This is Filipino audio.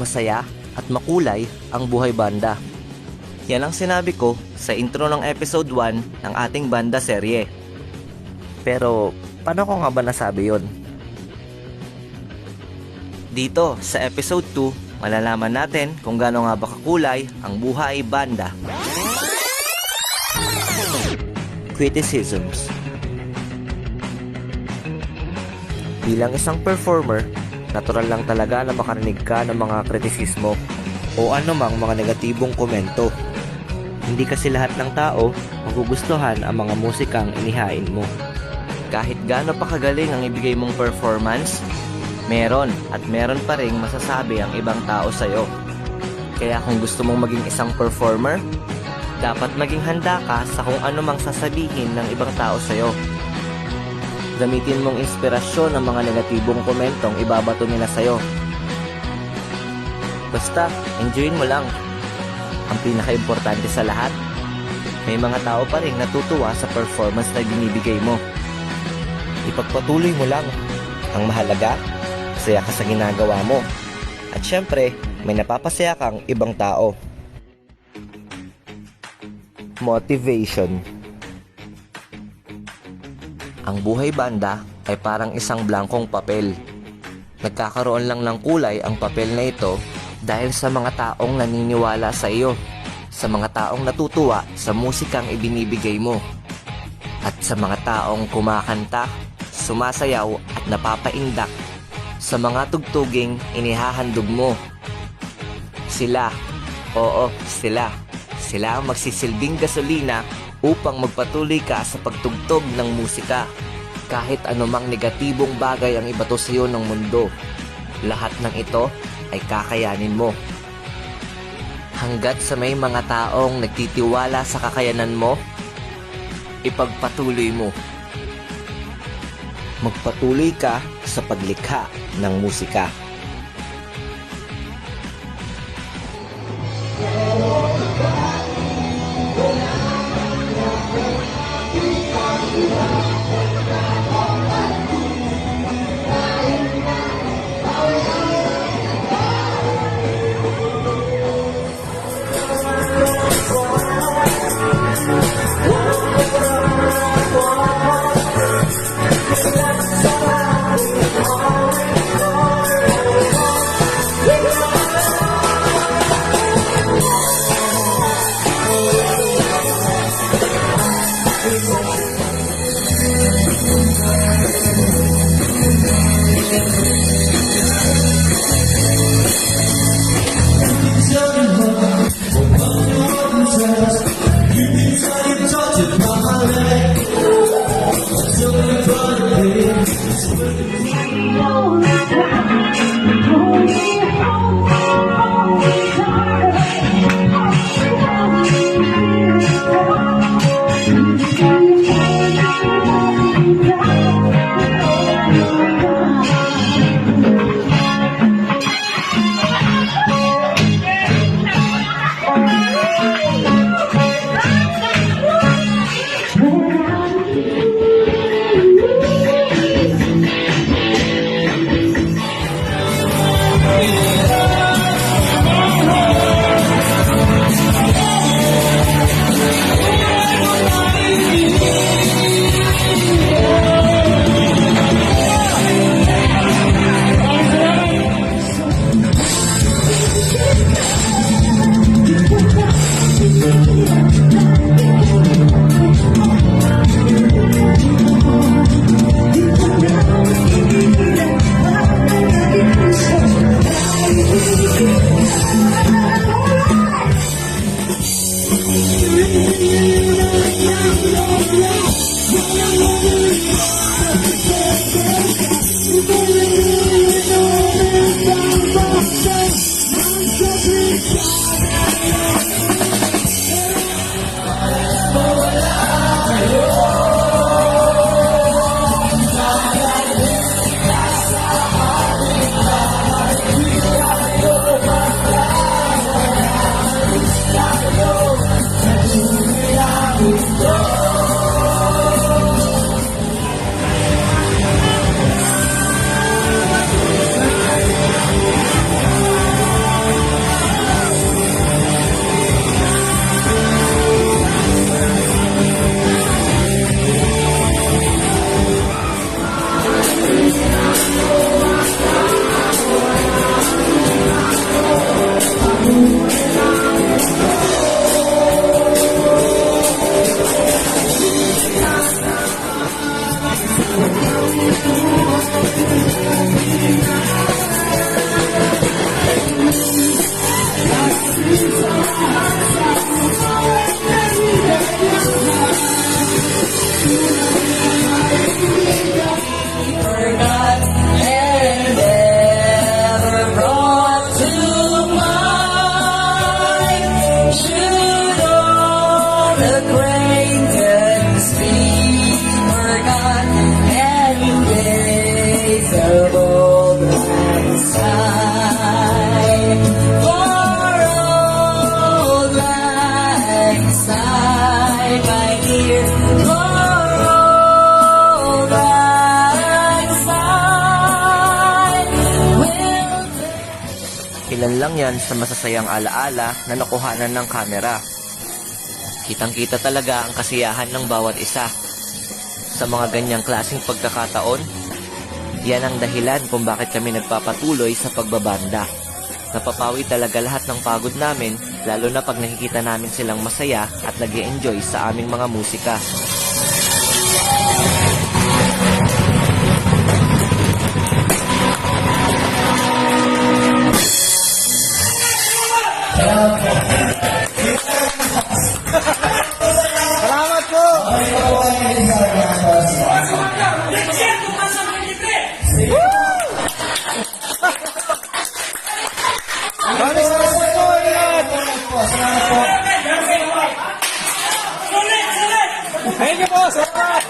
masaya at makulay ang buhay banda. Yan ang sinabi ko sa intro ng episode 1 ng ating banda serye. Pero paano ko nga ba nasabi yun? Dito sa episode 2, malalaman natin kung gaano nga ba kakulay ang buhay banda. Criticisms. Bilang isang performer, natural lang talaga na makarinig ka ng mga kritisismo o anumang mga negatibong komento. Hindi kasi lahat ng tao magugustuhan ang mga musikang inihain mo. Kahit gaano pa kagaling ang ibigay mong performance, meron pa ring masasabi ang ibang tao sa'yo. Kaya kung gusto mong maging isang performer, dapat maging handa ka sa kung ano mang sasabihin ng ibang tao sa'yo. Gamitin mong inspirasyon ang mga negatibong komentong ibabato nila sa'yo. Basta, enjoyin mo lang. Ang pinaka-importante sa lahat, may mga tao pa rin natutuwa sa performance na binibigay mo. Ipagpatuloy mo lang. Ang mahalaga, masaya ka sa ginagawa mo. At syempre, may napapasaya kang ibang tao. Motivation. Ang buhay banda ay parang isang blankong papel. Nagkakaroon lang ng kulay ang papel na ito dahil sa mga taong naniniwala sa iyo, sa mga taong natutuwa sa musikang ibinibigay mo, at sa mga taong kumakanta, sumasayaw at napapaindak sa mga tugtuging inihahandog mo. Sila, oo sila ang magsisilbing gasolina upang magpatuloy ka sa pagtugtog ng musika. Kahit anumang negatibong bagay ang ibato sa iyo ng mundo, lahat ng ito ay kakayanin mo. Hanggat sa may mga taong nagtitiwala sa kakayanan mo, ipagpatuloy mo. Magpatuloy ka sa paglikha ng musika. yan sa masasayang alaala na nakuhanan ng kamera. Kitang-kita talaga ang kasiyahan ng bawat isa. Sa mga ganyang klaseng pagkakataon, yan ang dahilan kung bakit kami nagpapatuloy sa pagbabanda. Napapawi talaga lahat ng pagod namin, lalo na pag nakikita namin silang masaya at nag-e-enjoy sa aming mga musika. Salamat po! Maraming salamat po! Salamat po! Thank you po! Salamat!